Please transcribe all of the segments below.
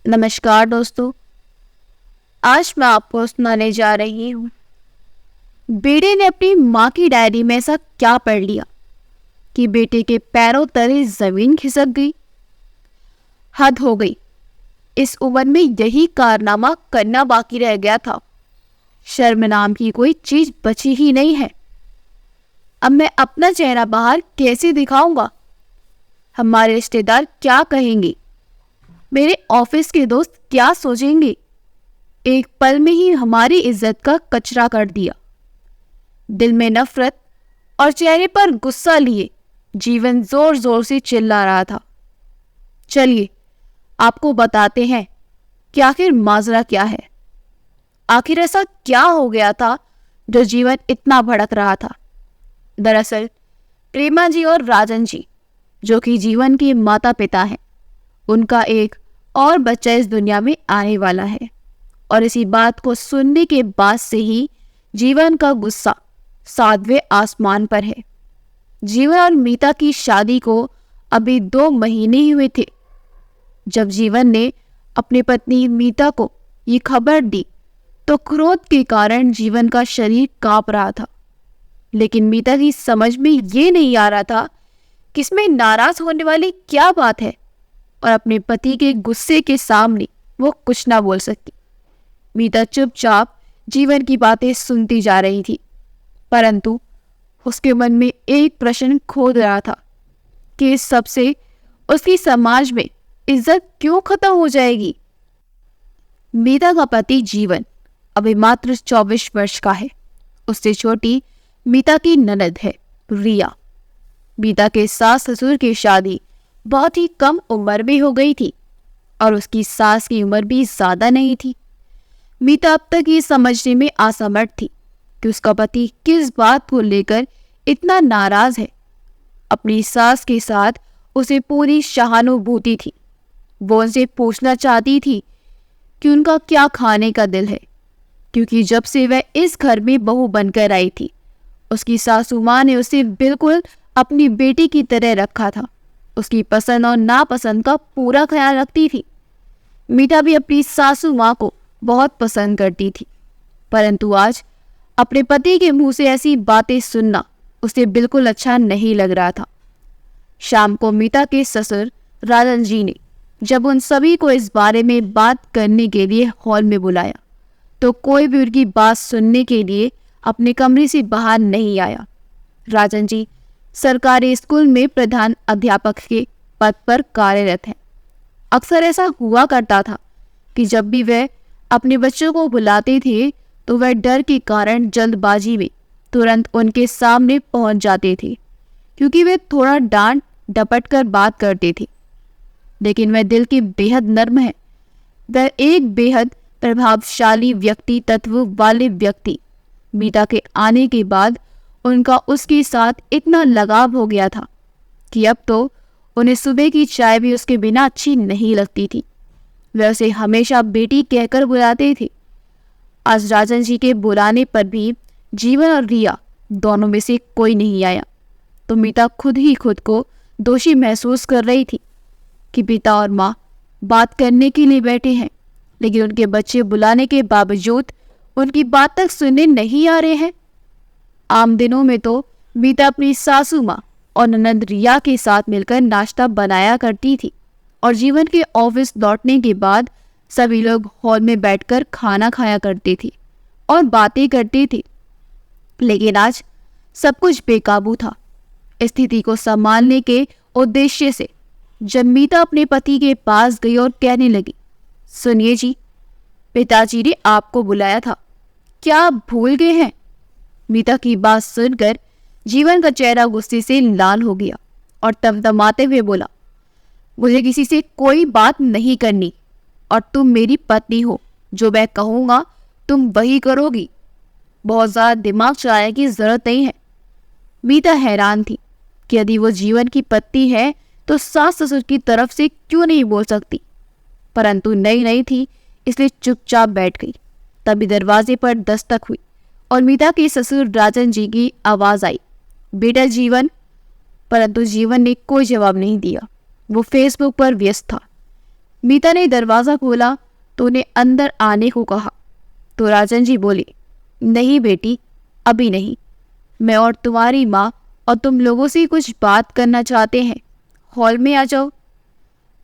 नमस्कार दोस्तों। आज मैं आपको सुनाने जा रही हूँ, बेटे ने अपनी माँ की डायरी में ऐसा क्या पढ़ लिया कि बेटे के पैरों तले जमीन खिसक गई। हद हो गई। इस उम्र में यही कारनामा करना बाकी रह गया था। शर्म नाम की कोई चीज बची ही नहीं है। अब मैं अपना चेहरा बाहर कैसे दिखाऊंगा? हमारे रिश्तेदार क्या कहेंगे? मेरे ऑफिस के दोस्त क्या सोचेंगे? एक पल में ही हमारी इज्जत का कचरा कर दिया। दिल में नफरत और चेहरे पर गुस्सा लिए जीवन जोर जोर से चिल्ला रहा था। चलिए आपको बताते हैं कि आखिर माजरा क्या है। आखिर ऐसा क्या हो गया था जो जीवन इतना भड़क रहा था। दरअसल प्रेमा जी और राजन जी, जो कि जीवन के माता पिता हैं, उनका एक और बच्चा इस दुनिया में आने वाला है। और इसी बात को सुनने के बाद से ही जीवन का गुस्सा 7वें आसमान पर है। जीवन और मीता की शादी को अभी 2 महीने ही हुए थे जब जीवन ने अपनी पत्नी मीता को ये खबर दी तो क्रोध के कारण जीवन का शरीर कांप रहा था। लेकिन मीता की समझ में ये नहीं आ रहा था कि इसमें नाराज होने वाली क्या बात है, और अपने पति के गुस्से के सामने वो कुछ ना बोल सकती। मीता चुपचाप जीवन की बातें सुनती जा रही थी, परंतु उसके मन में एक प्रश्न खोद रहा था कि इस सब से उसकी समाज में इज्जत क्यों खत्म हो जाएगी। मीता का पति जीवन अभी मात्र 24 वर्ष का है। उससे छोटी मीता की ननद है रिया। मीता के सास ससुर की शादी बहुत ही कम उम्र में हो गई थी और उसकी सास की उम्र भी ज्यादा नहीं थी। मीता अब तक ये समझने में असमर्थ थी कि उसका पति किस बात को लेकर इतना नाराज है। अपनी सास के साथ उसे पूरी सहानुभूति थी। वो उनसे पूछना चाहती थी कि उनका क्या खाने का दिल है, क्योंकि जब से वह इस घर में बहू बनकर आई थी उसकी सासू माँ ने उसे बिल्कुल अपनी बेटी की तरह रखा था। उसकी पसंद और नापसंद का पूरा ख्याल रखती थी। मीता भी अपनी सासू माँ को बहुत पसंद करती थी, परंतु आज अपने पति के मुंह से ऐसी बातें सुनना उसे बिल्कुल अच्छा नहीं लग रहा था। शाम को मीता के ससुर राजन जी ने जब उन सभी को इस बारे में बात करने के लिए हॉल में बुलाया तो कोई भी उनकी बात सुनने के लिए अपने कमरे से बाहर नहीं आया। राजन जी सरकारी स्कूल में प्रधान अध्यापक के पद पर कार्यरत हैं। अक्सर ऐसा हुआ करता था कि जब भी वह अपने बच्चों को बुलाते थे तो वह डर के कारण जल्दबाजी में तुरंत उनके सामने पहुंच जाते थे, क्योंकि वे थोड़ा डांट डपट कर बात करते थे। लेकिन वह दिल के बेहद नर्म है। वह एक बेहद प्रभावशाली व्यक्ति तत्व वाले व्यक्ति। मीता के आने के बाद उनका उसके साथ इतना लगाव हो गया था कि अब तो उन्हें सुबह की चाय भी उसके बिना अच्छी नहीं लगती थी। वे उसे हमेशा बेटी कहकर बुलाते थे। आज राजन जी के बुलाने पर भी जीवन और रिया दोनों में से कोई नहीं आया तो मीता खुद ही खुद को दोषी महसूस कर रही थी कि पिता और माँ बात करने के लिए बैठे हैं, लेकिन उनके बच्चे बुलाने के बावजूद उनकी बात तक सुनने नहीं आ रहे हैं। आम दिनों में तो मीता अपनी सासू माँ और ननद रिया के साथ मिलकर नाश्ता बनाया करती थी और जीवन के ऑफिस लौटने के बाद सभी लोग हॉल में बैठकर खाना खाया करते थे और बातें करते थे। लेकिन आज सब कुछ बेकाबू था। स्थिति को संभालने के उद्देश्य से जब मीता अपने पति के पास गई और कहने लगी, सुनिए जी, पिताजी ने आपको बुलाया था, क्या आप भूल गए हैं? मीता की बात सुनकर जीवन का चेहरा गुस्से से लाल हो गया और तमतमाते हुए बोला, मुझे किसी से कोई बात नहीं करनी और तुम मेरी पत्नी हो। जो मैं कहूँगा तुम वही करोगी। बहुत ज़्यादा दिमाग चलाने की जरूरत नहीं है। मीता हैरान थी कि यदि वो जीवन की पत्नी है तो सास ससुर की तरफ से क्यों नहीं बोल सकती, परंतु नई नई थी इसलिए चुपचाप बैठ गई। तभी दरवाजे पर दस्तक हुई और मीता के ससुर राजन जी की आवाज आई, बेटा जीवन। परंतु जीवन ने कोई जवाब नहीं दिया। वो फेसबुक पर व्यस्त था। मीता ने दरवाजा खोला तो उन्हें अंदर आने को कहा तो राजन जी बोले, नहीं बेटी, अभी नहीं। मैं और तुम्हारी माँ और तुम लोगों से कुछ बात करना चाहते हैं, हॉल में आ जाओ।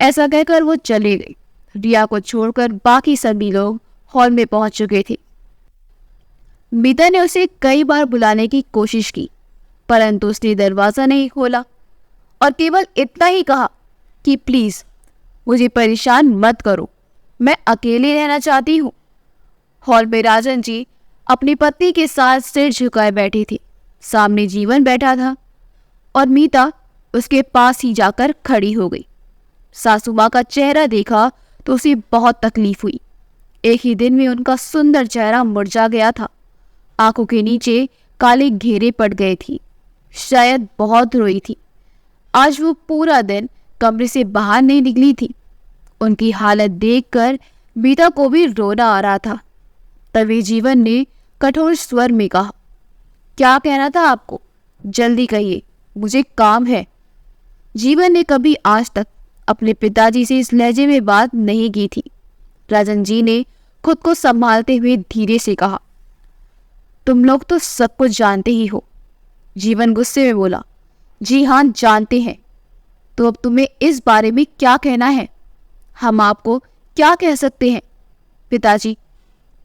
ऐसा कहकर वो चले गए। रिया को छोड़कर बाकी सभी लोग हॉल में पहुंच चुके थे। मीता ने उसे कई बार बुलाने की कोशिश की, परंतु उसने दरवाजा नहीं खोला और केवल इतना ही कहा कि प्लीज मुझे परेशान मत करो, मैं अकेले रहना चाहती हूँ। हॉल में राजन जी अपनी पत्नी के साथ सिर झुकाए बैठी थी। सामने जीवन बैठा था और मीता उसके पास ही जाकर खड़ी हो गई। सासू माँ का चेहरा देखा तो उसे बहुत तकलीफ हुई। एक ही दिन में उनका सुंदर चेहरा मुरझा गया था। आंखों के नीचे काले घेरे पड़ गए थी। शायद बहुत रोई थी। आज वो पूरा दिन कमरे से बाहर नहीं निकली थी। उनकी हालत देखकर मीता को भी रोना आ रहा था। तभी जीवन ने कठोर स्वर में कहा, क्या कहना था आपको? जल्दी कहिए, मुझे काम है। जीवन ने कभी आज तक अपने पिताजी से इस लहजे में बात नहीं की थी। राजन जी ने खुद को संभालते हुए धीरे से कहा, तुम लोग तो सब कुछ जानते ही हो। जीवन गुस्से में बोला, जी हाँ जानते हैं। तो अब तुम्हें इस बारे में क्या कहना है? हम आपको क्या कह सकते हैं? पिताजी,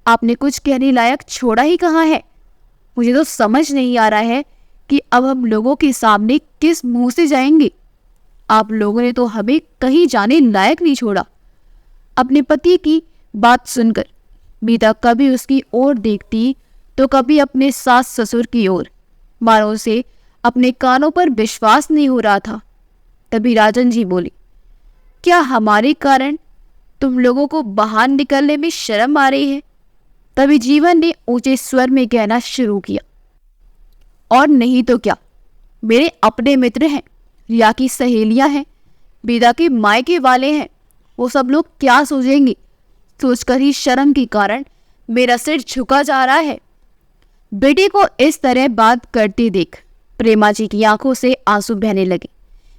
आपने कुछ कहने लायक छोड़ा ही कहाँ है? मुझे तो समझ नहीं आ रहा है कि अब हम लोगों के सामने किस मुंह से जाएंगे। आप लोगों ने तो हमें कहीं जाने लायक नहीं छोड़ा। अपने पति की बात सुनकर मीता कभी उसकी ओर देखती तो कभी अपने सास ससुर की ओर, मानो उसे अपने कानों पर विश्वास नहीं हो रहा था। तभी राजन जी बोले, क्या हमारे कारण तुम लोगों को बाहर निकलने में शर्म आ रही है? तभी जीवन ने ऊंचे स्वर में कहना शुरू किया, और नहीं तो क्या, मेरे अपने मित्र हैं, रिया की सहेलियां हैं, मीता के मायके वाले हैं। वो सब लोग क्या सोचेंगे, सोचकर ही शर्म के कारण मेरा सिर झुका जा रहा है। बेटे को इस तरह बात करते देख प्रेमा जी की आंखों से आंसू बहने लगे।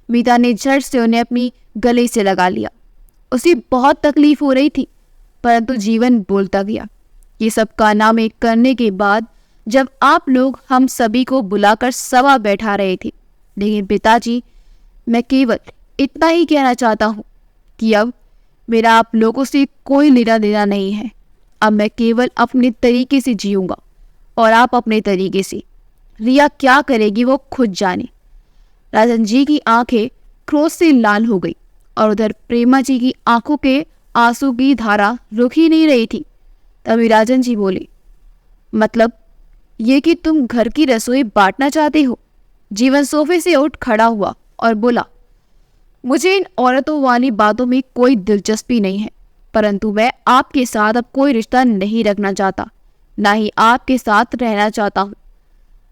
मीता ने झट से उन्हें अपनी गले से लगा लिया। उसे बहुत तकलीफ हो रही थी, परंतु जीवन बोलता गया, ये सब कारनामे करने के बाद जब आप लोग हम सभी को बुलाकर सभा बैठा रहे थे, लेकिन पिताजी, मैं केवल इतना ही कहना चाहता हूँ कि अब मेरा आप लोगों से कोई लेना देना नहीं है। अब मैं केवल अपने तरीके से जीऊंगा और आप अपने तरीके से। रिया क्या करेगी वो खुद जाने। राजन जी की आंखें क्रोध से लाल हो गई और उधर प्रेमा जी की आंखों के आंसू की धारा रुक ही नहीं रही थी। तभी राजन जी बोले, मतलब ये कि तुम घर की रसोई बांटना चाहते हो? जीवन सोफे से उठ खड़ा हुआ और बोला, मुझे इन औरतों वाली बातों में कोई दिलचस्पी नहीं है, परंतु मैं आपके साथ अब कोई रिश्ता नहीं रखना चाहता, ना ही आपके साथ रहना चाहता हूँ।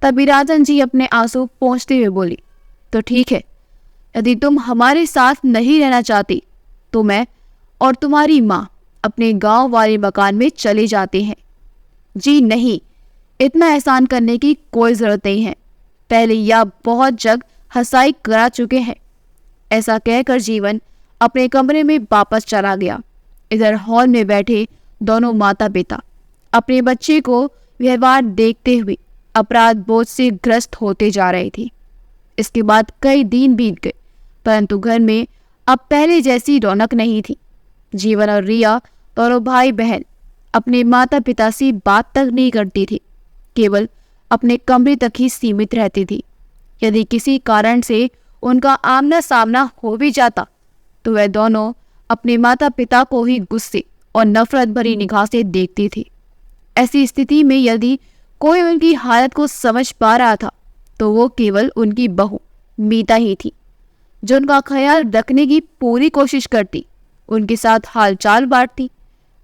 तभी राजन जी अपने आंसू पोंछते हुए बोली, तो ठीक है, यदि तुम हमारे साथ नहीं रहना चाहती तो मैं और तुम्हारी माँ अपने गांव वाले मकान में चले जाते हैं। जी नहीं, इतना एहसान करने की कोई जरूरत नहीं है, पहले यह बहुत जग हंसाई करा चुके हैं। ऐसा कहकर जीवन अपने कमरे में वापस चला गया। इधर हॉल में बैठे दोनों माता पिता अपने बच्चे को व्यवहार देखते हुए अपराध बोझ से ग्रस्त होते जा रहे थे। इसके बाद कई दिन बीत गए, परंतु घर में अब पहले जैसी रौनक नहीं थी। जीवन और रिया दोनों भाई बहन अपने माता पिता से बात तक नहीं करती थी, केवल अपने कमरे तक ही सीमित रहती थी। यदि किसी कारण से उनका आमना सामना हो भी जाता तो वह दोनों अपने माता पिता को ही गुस्से और नफरत भरी निगाह से देखती थी। ऐसी स्थिति में यदि कोई उनकी हालत को समझ पा रहा था तो वो केवल उनकी बहू मीता ही थी, जो उनका ख्याल रखने की पूरी कोशिश करती, उनके साथ हालचाल बांटती,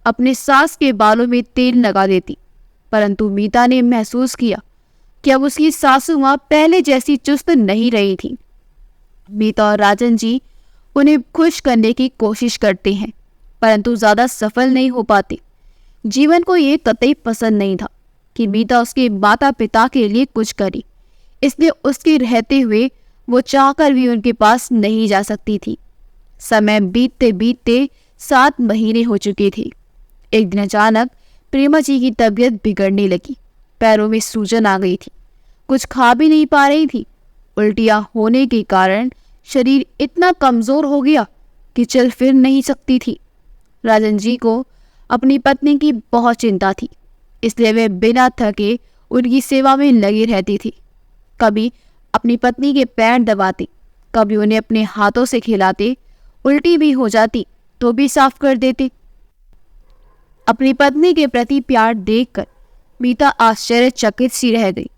अपने सास के बालों में तेल लगा देती। परंतु मीता ने महसूस किया कि अब उसकी सासू माँ पहले जैसी चुस्त नहीं रही थी। मीता और राजन जी उन्हें खुश करने की कोशिश करते हैं, परंतु ज्यादा सफल नहीं हो पाते। जीवन को ये कतई पसंद नहीं था कि मीता उसके माता पिता के लिए कुछ करे, इसलिए उसके रहते हुए वो चाहकर भी उनके पास नहीं जा सकती थी। समय बीतते बीतते 7 महीने हो चुके थे। एक दिन अचानक प्रेमा जी की तबीयत बिगड़ने लगी। पैरों में सूजन आ गई थी, कुछ खा भी नहीं पा रही थी। उल्टियां होने के कारण शरीर इतना कमजोर हो गया कि चल फिर नहीं सकती थी। राजन जी को अपनी पत्नी की बहुत चिंता थी, इसलिए वे बिना थके उनकी सेवा में लगी रहती थी। कभी अपनी पत्नी के पैर दबाते, कभी उन्हें अपने हाथों से खिलाते। उल्टी भी हो जाती तो भी साफ कर देते। अपनी पत्नी के प्रति प्यार देखकर मीता आश्चर्यचकित सी रह गई।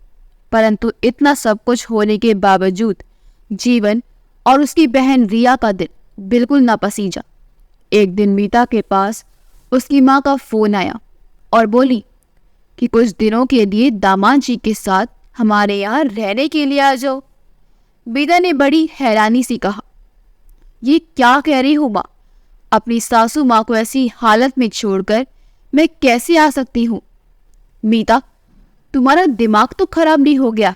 परंतु इतना सब कुछ होने के बावजूद जीवन और उसकी बहन रिया का दिल बिल्कुल ना पसीजा। एक दिन मीता के पास उसकी माँ का फोन आया और बोली कि कुछ दिनों के लिए दामाद जी के साथ हमारे यहाँ रहने के लिए आ जाओ। मीता ने बड़ी हैरानी से कहा, ये क्या कह रही हो माँ? अपनी सासू माँ को ऐसी हालत में छोड़कर मैं कैसे आ सकती हूँ? मीता, तुम्हारा दिमाग तो खराब नहीं हो गया?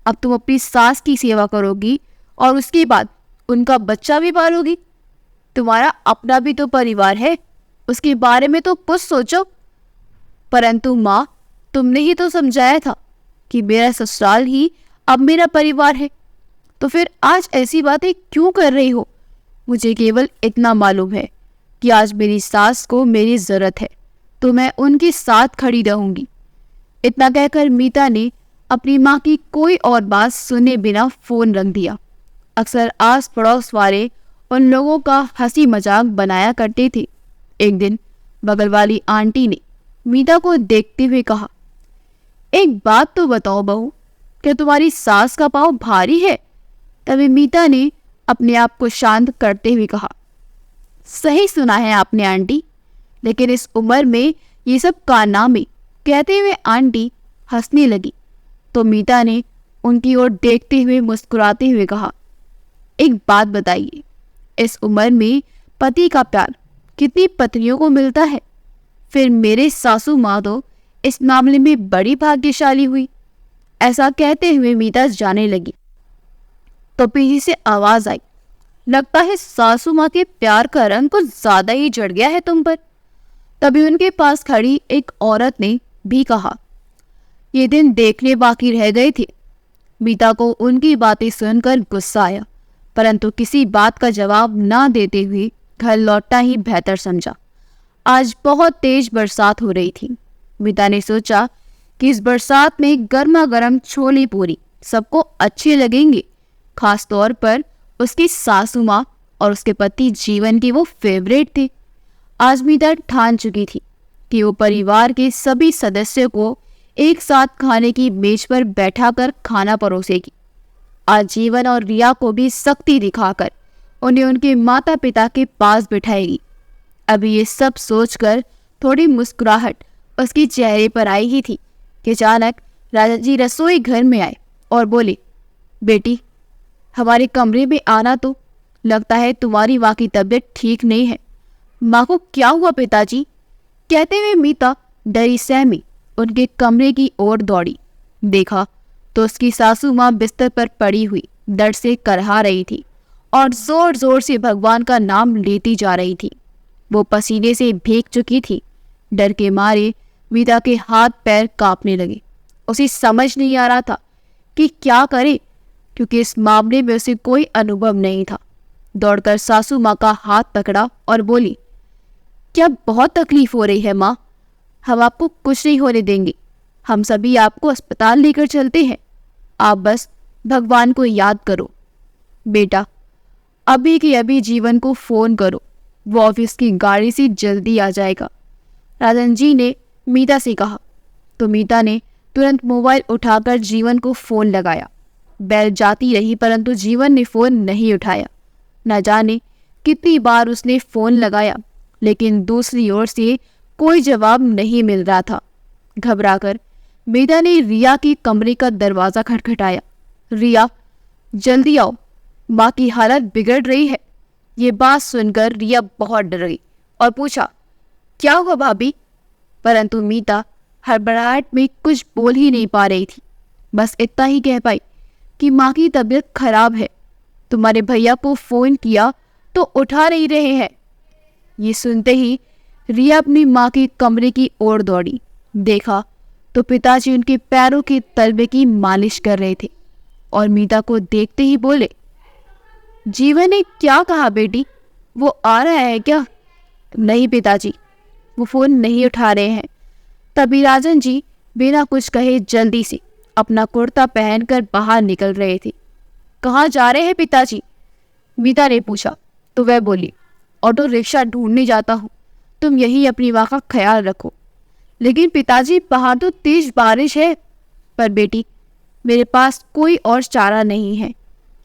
अब तुम अपनी सास की सेवा करोगी और उसके बाद उनका बच्चा भी पालोगी। तुम्हारा अपना भी तो परिवार है, उसके बारे में तो कुछ सोचो। परंतु माँ, तुमने ही तो समझाया था कि मेरा ससुराल ही अब मेरा परिवार है, तो फिर आज ऐसी बातें क्यों कर रही हो? मुझे केवल इतना मालूम है कि आज मेरी सास को मेरी जरूरत है, तो मैं उनके साथ खड़ी रहूंगी। इतना कहकर मीता ने अपनी माँ की कोई और बात सुने बिना फोन रख दिया। अक्सर आस पड़ोस वाले उन लोगों का हंसी मजाक बनाया करते थे। एक दिन बगल वाली आंटी ने मीता को देखते हुए कहा, एक बात तो बताओ बहू, क्या तुम्हारी सास का पाँव भारी है? तभी मीता ने अपने आप को शांत करते हुए कहा, सही सुना है आपने आंटी, लेकिन इस उम्र में ये सब कारनामे। कहते हुए आंटी हंसने लगी तो मीता ने उनकी ओर देखते हुए मुस्कुराते हुए कहा, एक बात बताइए, इस उम्र में पति का प्यार कितनी पत्नियों को मिलता है? फिर मेरे सासू माँ तो इस मामले में बड़ी भाग्यशाली हुई। ऐसा कहते हुए मीता जाने लगी तो पीछे से आवाज आई, लगता है सासू माँ के प्यार का रंग कुछ ज्यादा ही चढ़ गया है तुम पर। तभी उनके पास खड़ी एक औरत ने भी कहा, ये दिन देखने बाकी रह गए थे। मीता को उनकी बातें सुनकर गुस्सा आया, परंतु किसी बात का जवाब ना देते हुए घर लौटना ही बेहतर समझा। आज बहुत तेज बरसात हो रही थी। मीता ने सोचा कि इस बरसात में गर्मा गर्म छोले पूरी सबको अच्छे लगेंगे, खास तौर पर उसकी सासू माँ और उसके पति जीवन के वो फेवरेट थे। आज मीता ठान चुकी थी कि वो परिवार के सभी सदस्यों को एक साथ खाने की मेज पर बैठाकर खाना परोसेगी। आज जीवन और रिया को भी सख्ती दिखाकर उन्हें उनके माता पिता के पास बिठाएगी। अभी ये सब सोचकर थोड़ी मुस्कुराहट उसके चेहरे पर आई ही थी कि अचानक राजा जी रसोई घर में आए और बोले, बेटी हमारे कमरे में आना, तो लगता है तुम्हारी माँ की तबीयत ठीक नहीं है। माँ को क्या हुआ पिताजी? कहते हुए मीता डरी सहमी उनके कमरे की ओर दौड़ी। देखा तो उसकी सासू माँ बिस्तर पर पड़ी हुई दर्द से करहा रही थी और जोर जोर से भगवान का नाम लेती जा रही थी। वो पसीने से भीग चुकी थी। डर के मारे मीता के हाथ पैर कांपने लगे। उसे समझ नहीं आ रहा था कि क्या करे, क्योंकि इस मामले में उसे कोई अनुभव नहीं था। दौड़कर सासू माँ का हाथ पकड़ा और बोली, क्या बहुत तकलीफ हो रही है माँ? हम आपको कुछ नहीं होने देंगे, हम सभी आपको अस्पताल लेकर चलते हैं। आप बस भगवान को याद करो। बेटा अभी के अभी जीवन को फोन करो, वो ऑफिस की गाड़ी से जल्दी आ जाएगा। राजन जी ने मीता से कहा तो मीता ने तुरंत मोबाइल उठाकर जीवन को फोन लगाया। बेल जाती रही परंतु जीवन ने फोन नहीं उठाया। न जाने कितनी बार उसने फोन लगाया, लेकिन दूसरी ओर से कोई जवाब नहीं मिल रहा था। घबराकर मीता ने रिया के कमरे का दरवाजा खटखटाया। रिया जल्दी आओ, माँ की हालत बिगड़ रही है। ये बात सुनकर रिया बहुत डर गई और पूछा, क्या हुआ भाभी? परंतु मीता हड़बड़ाहट में कुछ बोल ही नहीं पा रही थी। बस इतना ही कह पाई कि माँ की तबीयत खराब है, तुम्हारे भैया को फोन किया तो उठा नहीं रहे हैं। ये सुनते ही रिया अपनी माँ के कमरे की ओर दौड़ी। देखा तो पिताजी उनके पैरों के तलवे की मालिश कर रहे थे और मीता को देखते ही बोले, जीवन ने क्या कहा बेटी, वो आ रहा है क्या? नहीं पिताजी, वो फोन नहीं उठा रहे हैं। तभी राजन जी बिना कुछ कहे जल्दी से अपना कुर्ता पहनकर बाहर निकल रहे थे। कहाँ जा रहे हैं पिताजी? मीता ने पूछा तो वह बोली, ऑटो रिक्शा ढूंढने जाता हूँ, तुम यही अपनी माँ का ख्याल रखो। लेकिन पिताजी बाहर तो तेज बारिश है। पर बेटी, मेरे पास कोई और चारा नहीं है।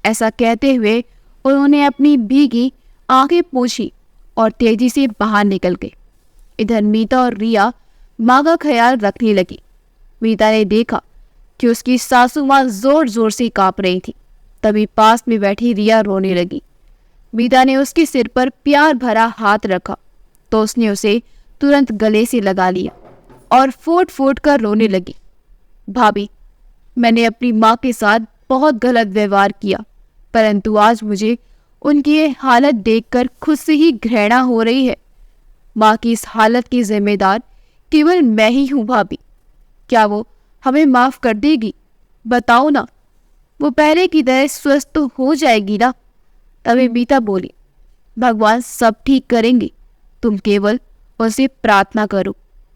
ऐसा कहते हुए उन्होंने अपनी भीगी आंखें पोंछी और तेजी से बाहर निकल गए। इधर मीता और रिया माँ का ख्याल रखने लगी। मीता ने देखा कि उसकी सासू माँ जोर जोर से कांप रही थी। तभी पास में बैठी रिया रोने लगी। मीता ने उसके सिर पर प्यार भरा हाथ रखा तो उसने उसे तुरंत गले से लगा लिया और फूट फूट कर रोने लगी। भाभी, मैंने अपनी माँ के साथ बहुत गलत व्यवहार किया, परंतु आज मुझे उनकी ये हालत देखकर खुद से ही घृणा हो रही है। माँ की इस हालत की जिम्मेदार केवल मैं ही हूँ भाभी। क्या वो हमें माफ कर देगी? बताओ ना, वो पहले की तरह स्वस्थ तो हो जाएगी ना? तभी मीता बोली, भगवान सब ठीक करेंगे, तुम केवल उनसे प्रार्थना करो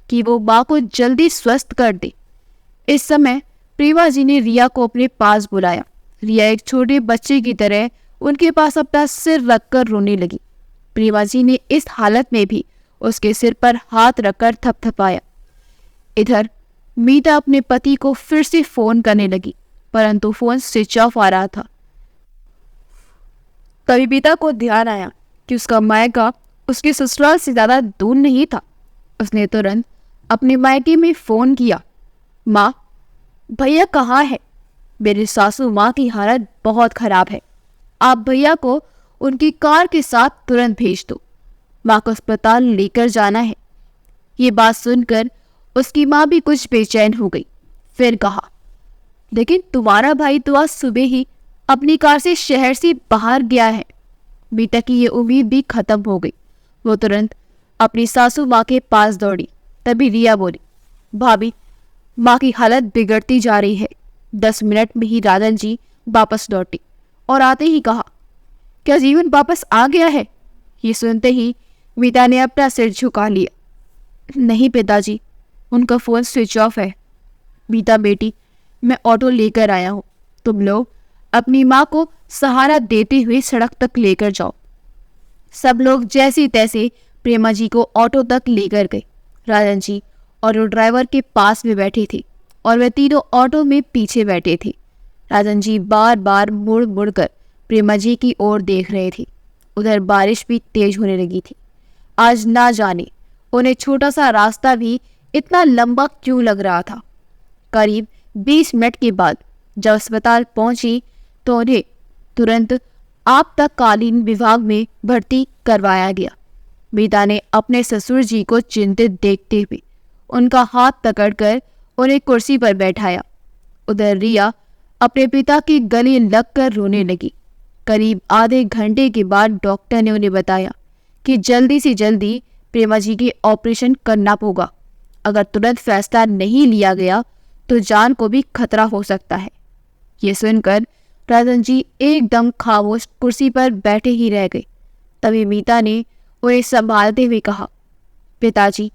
कि वो माँ को जल्दी स्वस्थ कर दे। इस समय प्रेमा जी ने रिया को अपने पास बुलाया। रिया एक छोटे बच्चे की तरह उनके पास अपना सिर रखकर रोने लगी। प्रेमा जी ने इस हालत में भी उसके सिर पर हाथ रखकर थपथपाया। इधर मीता अपने पति को फिर से फोन करने लगी, परंतु फोन स्विच ऑफ आ रहा था। तभी मीता को ध्यान आया कि उसका मायका उसके ससुराल से ज्यादा दूर नहीं था। उसने तुरंत अपने मायके में फोन किया। माँ, भैया कहाँ है? मेरी सासू माँ की हालत बहुत खराब है। आप भैया को उनकी कार के साथ तुरंत भेज दो। माँ को अस्पताल लेकर जाना है। ये बात सुनकर उसकी माँ भी कुछ बेचैन हो गई। फिर कहा, लेकिन तुम्हारा भाई तो आज सुबह ही अपनी कार से शहर से बाहर गया है। मीता की ये उम्मीद भी खत्म हो गई। वो तुरंत अपनी सासू माँ के पास दौड़ी। तभी रिया बोली, भाभी, माँ की हालत बिगड़ती जा रही है। 10 मिनट में ही राजन जी वापस लौटे और आते ही कहा, क्या जीवन वापस आ गया है? ये सुनते ही मीता ने अपना सिर झुका लिया। नहीं पिताजी, उनका फोन स्विच ऑफ है। मीता बेटी, मैं ऑटो लेकर आया हूँ, तुम लोग अपनी माँ को सहारा देते हुए सड़क तक लेकर जाओ। सब लोग जैसे तैसे प्रेमा जी को ऑटो तक लेकर गए। राजन जी और वो ड्राइवर के पास में बैठे थे और वे तीनों ऑटो में पीछे बैठे थे। राजन जी बार बार मुड़ मुड़ कर प्रेमा जी की ओर देख रहे थे। उधर बारिश भी तेज होने लगी थी। आज ना जाने उन्हें छोटा सा रास्ता भी इतना लंबा क्यों लग रहा था। करीब 20 मिनट के बाद जब अस्पताल पहुंची तो उन्हें तुरंत आपातकालीन विभाग में भर्ती करवाया गया। मीता ने अपने ससुर जी को चिंतित देखते हुए उनका हाथ पकड़कर उन्हें कुर्सी पर बैठाया। उधर रिया अपने पिता के गले लगकर रोने लगी। करीब आधे घंटे के बाद डॉक्टर ने उन्हें बताया कि जल्दी से जल्दी प्रेमा जी के ऑपरेशन करना होगा। अगर तुरंत फैसला नहीं लिया गया तो जान को भी खतरा हो सकता है। ये सुनकर राजन जी एकदम खामोश कुर्सी पर बैठे ही रह गए। तभी मीता ने उन्हें संभालते हुए कहा, पिताजी,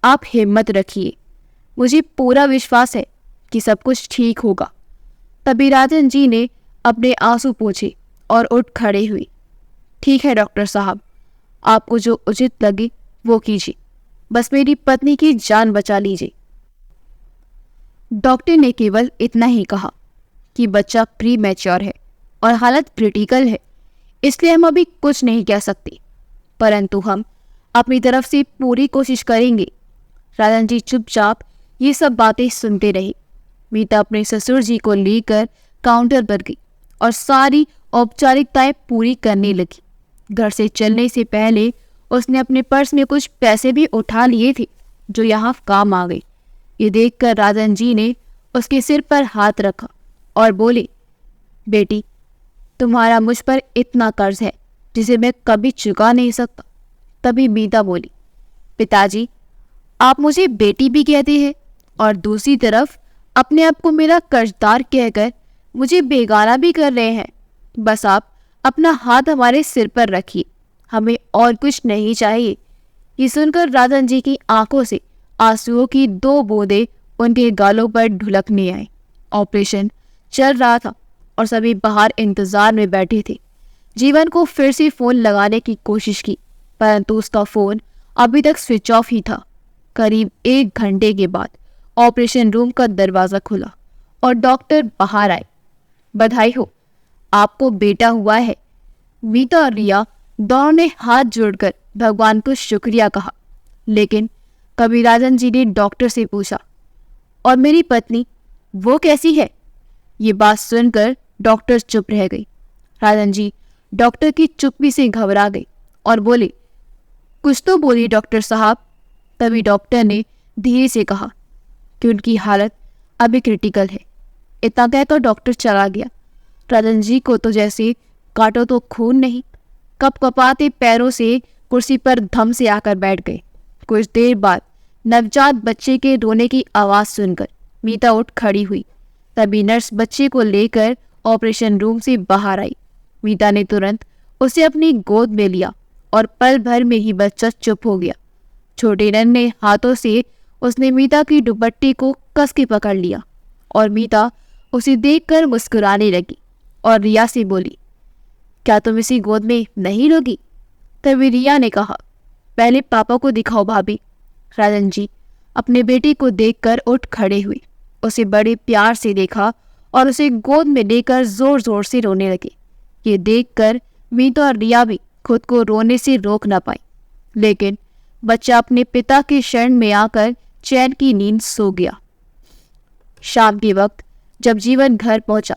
आप हिम्मत रखिए, मुझे पूरा विश्वास है कि सब कुछ ठीक होगा। तभी राजन जी ने अपने आंसू पोंछे और उठ खड़े हुए। ठीक है डॉक्टर साहब, आपको जो उचित लगे वो कीजिए, बस मेरी पत्नी की जान बचा लीजिए। डॉक्टर ने केवल इतना ही कहा कि बच्चा प्री मैच्योर है और हालत क्रिटिकल है, इसलिए हम अभी कुछ नहीं कह सकते, परंतु हम अपनी तरफ से पूरी कोशिश करेंगे। राजन जी चुपचाप ये सब बातें सुनते रहे। मीता अपने ससुर जी को लेकर काउंटर पर गई और सारी औपचारिकताएं पूरी करने लगी। घर से चलने से पहले उसने अपने पर्स में कुछ पैसे भी उठा लिए थे जो यहाँ काम आ गए। ये देखकर राजन जी ने उसके सिर पर हाथ रखा और बोले, बेटी, तुम्हारा मुझ पर इतना कर्ज है जिसे मैं कभी चुका नहीं सकता। तभी मीता बोली, पिताजी आप मुझे बेटी भी कहते हैं और दूसरी तरफ अपने आप को मेरा कर्जदार कहकर मुझे बेगाना भी कर रहे हैं। बस आप अपना हाथ हमारे सिर पर रखिए, हमें और कुछ नहीं चाहिए। ये सुनकर राजन जी की आंखों से आंसुओं की 2 बूंदें उनके गालों पर ढुलकने आई। ऑपरेशन चल रहा था और सभी बाहर इंतजार में बैठे थे। जीवन को फिर से फोन लगाने की कोशिश की, परंतु उसका फोन अभी तक स्विच ऑफ ही था। करीब 1 घंटे के बाद ऑपरेशन रूम का दरवाजा खुला और डॉक्टर बाहर आए। बधाई हो, आपको बेटा हुआ है। मीता और रिया दोनों ने हाथ जोड़कर भगवान को शुक्रिया कहा। लेकिन कभी राजन जी ने डॉक्टर से पूछा, और मेरी पत्नी वो कैसी है? ये बात सुनकर डॉक्टर चुप रह गई। राजन जी डॉक्टर की चुप्पी से घबरा गई और बोले, कुछ तो बोलिए डॉक्टर साहब। तभी डॉक्टर ने धीरे से कहा कि उनकी हालत अभी क्रिटिकल है। इतना कहकर डॉक्टर चला गया। राजन जी को तो जैसे काटो तो खून नहीं, कपकपाते पैरों से कुर्सी पर धम से आकर बैठ गए। कुछ देर बाद नवजात बच्चे के रोने की आवाज़ सुनकर मीता उठ खड़ी हुई। तभी नर्स बच्चे को लेकर ऑपरेशन रूम से बाहर आई। मीता ने तुरंत उसे अपनी गोद में लिया और पल भर में ही बच्चा चुप हो गया। छोटे नन्हे हाथों से उसने मीता की दुपट्टी को कस के पकड़ लिया और मीता उसे देखकर मुस्कुराने लगी और रिया से बोली, क्या तुम इसी गोद में नहीं लोगी? तभी रिया ने कहा, पहले पापा को दिखाओ भाभी। राजन जी अपने बेटे को देखकर उठ खड़े हुए, उसे बड़े प्यार से देखा और उसे गोद में लेकर जोर जोर से रोने लगे। ये देखकर मीता और रिया भी खुद को रोने से रोक न पाई। लेकिन बच्चा अपने पिता के शरण में आकर चैन की नींद सो गया। शाम के वक्त जब जीवन घर पहुंचा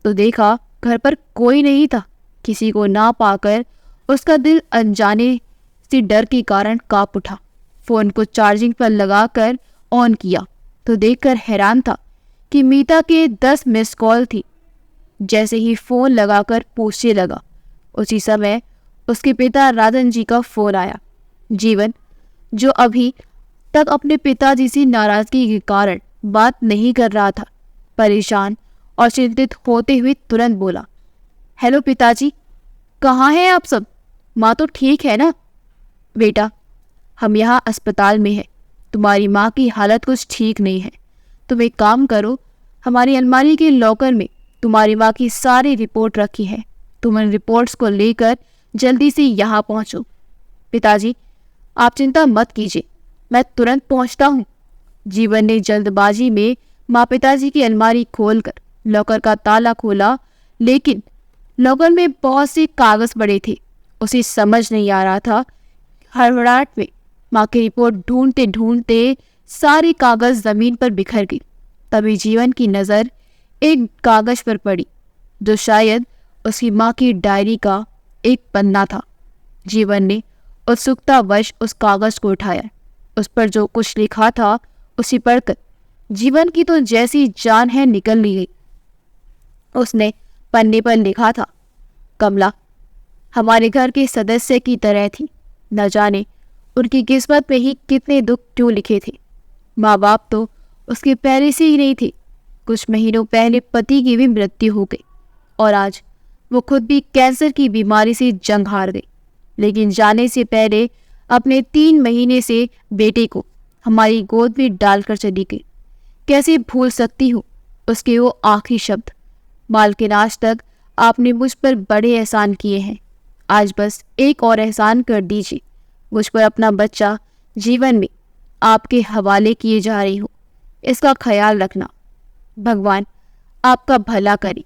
तो देखा घर पर कोई नहीं था। किसी को ना पाकर उसका दिल अनजाने से डर के कारण कांप उठा। फोन को चार्जिंग पर लगाकर ऑन किया तो देखकर हैरान था कि मीता के 10 मिस कॉल थी। जैसे ही फोन लगाकर पूछने लगा, उसी समय उसके पिता राजन जी का फोन आया। जीवन, जो अभी तक अपने पिताजी से नाराजगी के कारण बात नहीं कर रहा था, परेशान और चिंतित होते हुए तुरंत बोला, हेलो पिताजी, कहाँ हैं आप सब? माँ तो ठीक है ना? बेटा, हम यहाँ अस्पताल में हैं। तुम्हारी माँ की हालत कुछ ठीक नहीं है। तुम एक काम करो, हमारी अलमारी के लॉकर में तुम्हारी माँ की सारी रिपोर्ट रखी है। तुम इन रिपोर्ट्स को लेकर जल्दी से यहाँ पहुँचो। पिताजी, आप चिंता मत कीजिए, मैं तुरंत पहुँचता हूँ। जीवन ने जल्दबाजी में माँ पिताजी की अलमारी खोलकर लॉकर का ताला खोला, लेकिन लॉकर में बहुत से कागज पड़े थे। उसे समझ नहीं आ रहा था। हड़बड़ाहट में माँ की रिपोर्ट ढूंढते ढूंढते सारे कागज जमीन पर बिखर गई। तभी जीवन की नज़र एक कागज पर पड़ी, जो शायद उसकी माँ की डायरी का एक पन्ना था। जीवन ने उत्सुकतावश उस कागज को उठाया। उस पर जो कुछ लिखा था उसे पढ़कर जीवन की तो जैसी जान है निकल ली गई। उसने पन्ने पर लिखा था, कमला हमारे घर के सदस्य की तरह थी। न जाने उनकी किस्मत में ही कितने दुख क्यों लिखे थे। माँ बाप तो उसके पहले से ही नहीं थे। कुछ महीनों पहले पति की भी मृत्यु हो गई और आज वो खुद भी कैंसर की बीमारी से जंग हार गई। लेकिन जाने से पहले अपने 3 महीने से बेटे को हमारी गोद में डालकर चली गई। कैसे भूल सकती हूँ उसके वो आखिरी शब्द, मालकिन आज तक आपने मुझ पर बड़े एहसान किए हैं, आज बस एक और एहसान कर दीजिए। मुझ पर अपना बच्चा जीवन में आपके हवाले किए जा रही हूँ, इसका ख्याल रखना। भगवान आपका भला करे।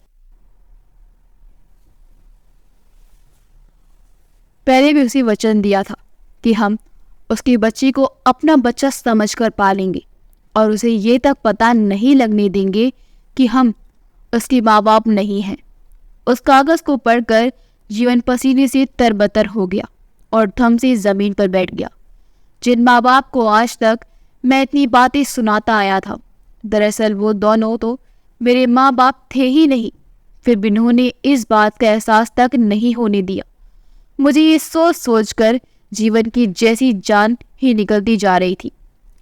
पहले भी उसे वचन दिया था कि हम उसके बच्चे को अपना बच्चा समझकर पालेंगे और उसे ये तक पता नहीं लगने देंगे कि हम उसके माँ बाप नहीं हैं। उस कागज को पढ़कर जीवन पसीने से तरबतर हो गया और थम से जमीन पर बैठ गया। जिन माँ बाप को आज तक मैं इतनी बातें सुनाता आया था, दरअसल वो दोनों तो मेरे माँ बाप थे ही नहीं। फिर भी उन्होंने इस बात का एहसास तक नहीं होने दिया। मुझे ये सोच सोचकर जीवन की जैसी जान ही निकलती जा रही थी।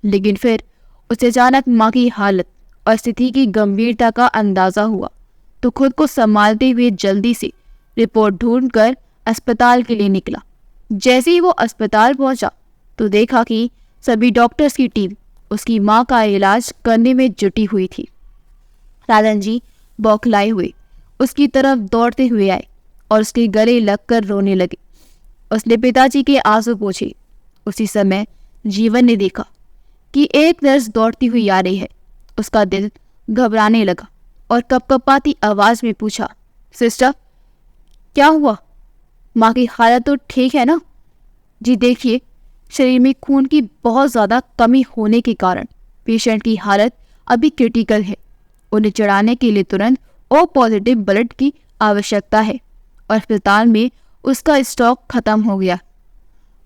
लेकिन फिर उसे अचानक माँ की हालत और स्थिति की गंभीरता का अंदाजा हुआ तो खुद को संभालते हुए जल्दी से रिपोर्ट ढूंढकर अस्पताल के लिए निकला। जैसे ही वो अस्पताल पहुंचा तो देखा कि सभी डॉक्टर्स की टीम उसकी माँ का इलाज करने में जुटी हुई थी। राजन जी बौखलाए हुए उसकी तरफ दौड़ते हुए आए और उसके गले लगकर रोने लगे। उसने पिताजी के आंसू पोंछे। उसी समय जीवन ने देखा कि एक नर्स दौड़ती हुई आ रही है। उसका दिल घबराने लगा और कपकपाती आवाज में पूछा, सिस्टर क्या हुआ? माँ की हालत तो ठीक है ना? जी देखिए, शरीर में खून की बहुत ज़्यादा कमी होने के कारण पेशेंट की हालत अभी क्रिटिकल है। उन्हें चढ़ाने के लिए तुरंत ओ पॉजिटिव ब्लड की आवश्यकता है और अस्पताल में उसका स्टॉक खत्म हो गया।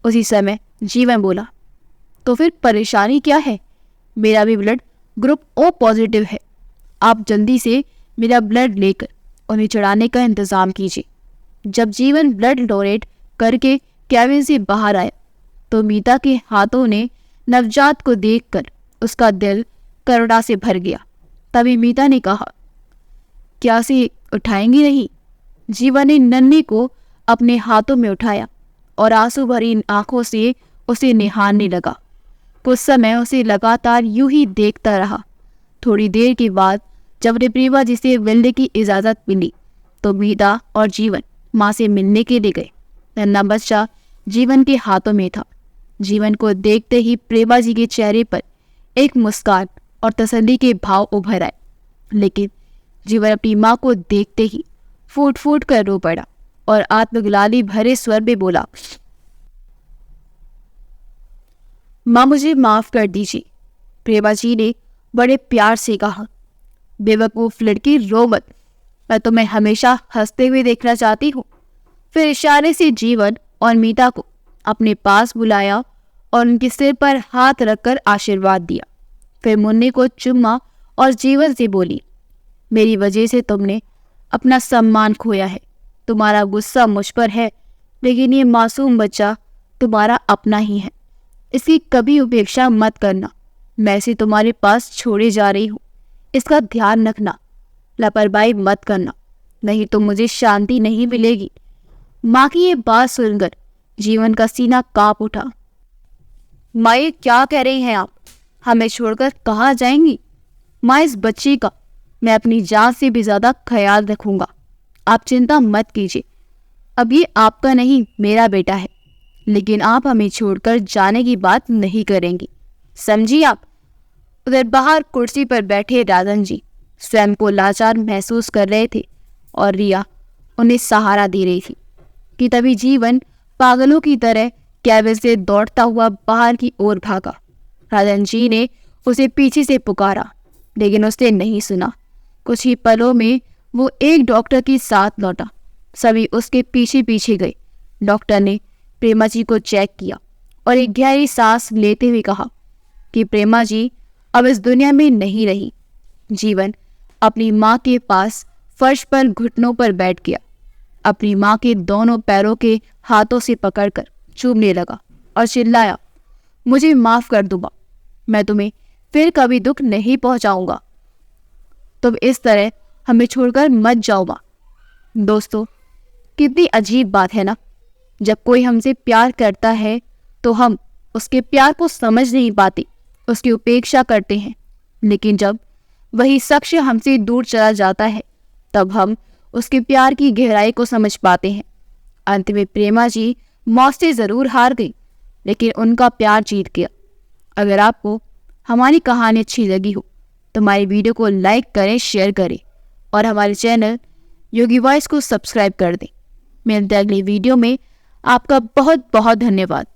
उसी समय जीवन बोला, तो फिर परेशानी क्या है? मेरा भी ब्लड ग्रुप ओ पॉजिटिव है। आप जल्दी से मेरा ब्लड लेकर उन्हें चढ़ाने का इंतज़ाम कीजिए। जब जीवन ब्लड डोनेट करके कैबिन से बाहर आया तो मीता के हाथों ने नवजात को देखकर उसका दिल करुणा से भर गया। तभी मीता ने कहा, क्या से उठाएंगी नहीं? जीवन ने नन्ही को अपने हाथों में उठाया और आंसू भरी आंखों से उसे निहारने लगा। कुछ समय उसे लगातार यूं ही देखता रहा। थोड़ी देर के बाद जब प्रेमा जी से मिलने की इजाज़त मिली तो मीता और जीवन माँ से मिलने के लिए गए। नन्हा बच्चा जीवन के हाथों में था। जीवन को देखते ही प्रेमा जी के चेहरे पर एक मुस्कान और तसल्ली के भाव उभर आए। लेकिन जीवन अपनी माँ को देखते ही फूट फूट कर रो पड़ा और आत्मग्लानि भरे स्वर में बोला, माँ मुझे माफ कर दीजिए। प्रेमा जी ने बड़े प्यार से कहा, बेवकूफ लड़की रो मत, मैं तुम्हें हमेशा हंसते हुए देखना चाहती हूँ। फिर इशारे से जीवन और मीता को अपने पास बुलाया और उनके सिर पर हाथ रखकर आशीर्वाद दिया। फिर मुन्नी को चुम्मा और जीवन से बोली, मेरी वजह से तुमने अपना सम्मान खोया है। तुम्हारा गुस्सा मुझ पर है, लेकिन ये मासूम बच्चा तुम्हारा अपना ही है। इसकी कभी उपेक्षा मत करना। मैं इसे तुम्हारे पास छोड़े जा रही हूँ, इसका ध्यान रखना। लापरवाही मत करना, नहीं तो मुझे शांति नहीं मिलेगी। माँ की ये बात सुनकर जीवन का सीना कांप उठा। माँ ये क्या कह रही हैं आप? हमें छोड़कर कहाँ जाएंगी? माँ इस बच्ची का मैं अपनी जान से भी ज्यादा ख्याल रखूंगा। आप चिंता मत कीजिए। अब ये आपका नहीं मेरा बेटा है, लेकिन आप हमें छोड़कर जाने की बात नहीं करेंगी, समझी आप? उधर बाहर कुर्सी पर बैठे राजन जी स्वयं को लाचार महसूस कर रहे थे और रिया उन्हें सहारा दे रही थी कि तभी जीवन पागलों की तरह कैबिन से दौड़ता हुआ बाहर की ओर भागा। राजन जी ने उसे पीछे से पुकारा, लेकिन उसने नहीं सुना। कुछ ही पलों में वो एक डॉक्टर के साथ लौटा। सभी उसके पीछे पीछे गए। डॉक्टर ने प्रेमा जी को चेक किया और एक गहरी सांस लेते हुए कहा कि प्रेमा जी अब इस दुनिया में नहीं रही। जीवन अपनी माँ के पास फर्श पर घुटनों पर बैठ गया। अपनी माँ के दोनों पैरों के हाथों से पकड़कर चूमने लगा और चिल्लाया, मुझे माफ कर दो माँ, मैं तुम्हें फिर कभी दुख नहीं पहुंचाऊंगा। तुम इस तरह हमें छोड़कर मत जाओ माँ। दोस्तों, कितनी अजीब बात है ना, जब कोई हमसे प्यार करता है तो हम उसके प्यार को समझ नहीं पाते, उसकी उपेक्षा करते हैं। लेकिन जब वही शख्स हमसे दूर चला जाता है तब हम उसके प्यार की गहराई को समझ पाते हैं। अंत में प्रेमा जी मौत से ज़रूर हार गई, लेकिन उनका प्यार जीत गया। अगर आपको हमारी कहानी अच्छी लगी हो तो हमारी वीडियो को लाइक करें, शेयर करें और हमारे चैनल योगी वॉइस को सब्सक्राइब कर दें। मिलते हैं अगली वीडियो में। आपका बहुत बहुत धन्यवाद।